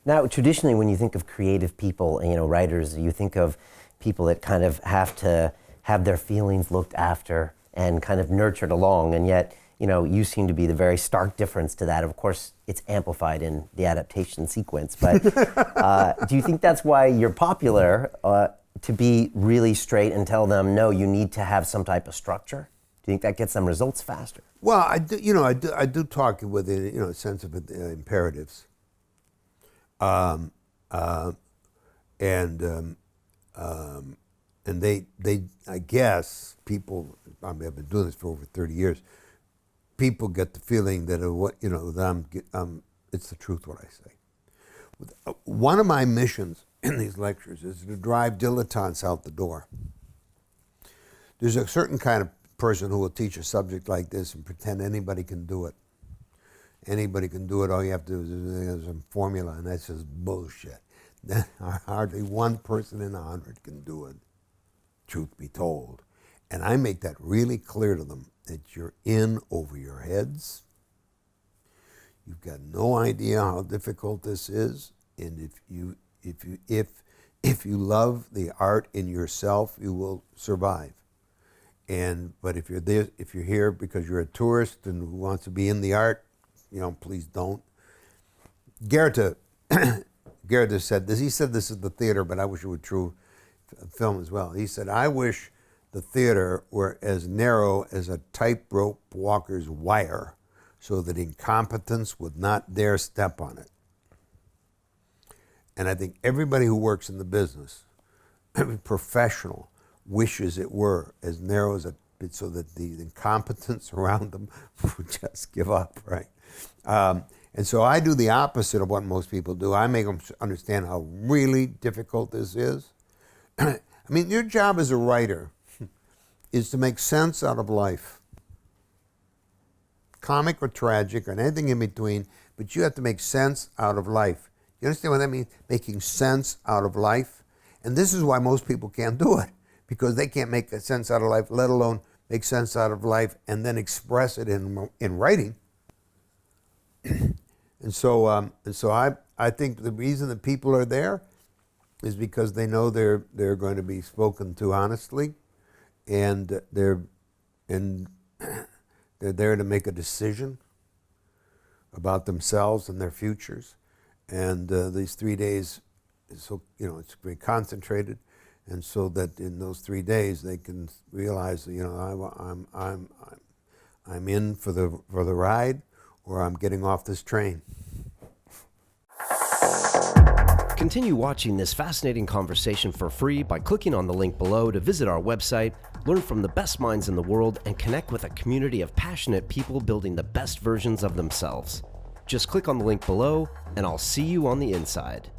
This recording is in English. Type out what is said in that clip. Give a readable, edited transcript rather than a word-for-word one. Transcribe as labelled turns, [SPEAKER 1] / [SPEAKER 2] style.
[SPEAKER 1] Now, traditionally, when you think of creative people, writers, you think of people that kind of have to have their feelings looked after and kind of nurtured along, and yet, you seem to be the very stark difference to that. Of course, it's amplified in the adaptation sequence, but do you think that's why you're popular, to be really straight and tell them, no, you need to have some type of structure? Do you think that gets them results faster?
[SPEAKER 2] Well, I do talk with a sense of imperatives. And they I guess people, I mean, I've been doing this for over 30 years. People get the feeling that that it's the truth what I say. One of my missions in these lectures is to drive dilettantes out the door. There's a certain kind of person who will teach a subject like this and pretend anybody can do it. Anybody can do it. All you have to do is some formula, and that's just bullshit. Hardly one person in 100 can do it, truth be told. And I make that really clear to them, that you're in over your heads. You've got no idea how difficult this is, and if you love the art in yourself, you will survive. But if you're here because you're a tourist and who wants to be in the art, please don't. Goethe said this. He said this is the theater, but I wish it were true film as well. He said, I wish the theater were as narrow as a tightrope walker's wire, so that incompetence would not dare step on it. And I think everybody who works in the business, every professional, wishes it were as narrow as so that the incompetents around them would just give up, right? And so I do the opposite of what most people do. I make them understand how really difficult this is. I mean, your job as a writer is to make sense out of life. Comic or tragic or anything in between, but you have to make sense out of life. You understand what that means? Making sense out of life. And this is why most people can't do it, because they can't make sense out of life, let alone make sense out of life and then express it in writing. And so I think the reason that people are there is because they know they're going to be spoken to honestly, and they're there to make a decision about themselves and their futures. And these 3 days, so it's very concentrated, and so that in those 3 days they can realize, I'm in for the ride, or I'm getting off this train.
[SPEAKER 3] Continue watching this fascinating conversation for free by clicking on the link below to visit our website, learn from the best minds in the world, and connect with a community of passionate people building the best versions of themselves. Just click on the link below, and I'll see you on the inside.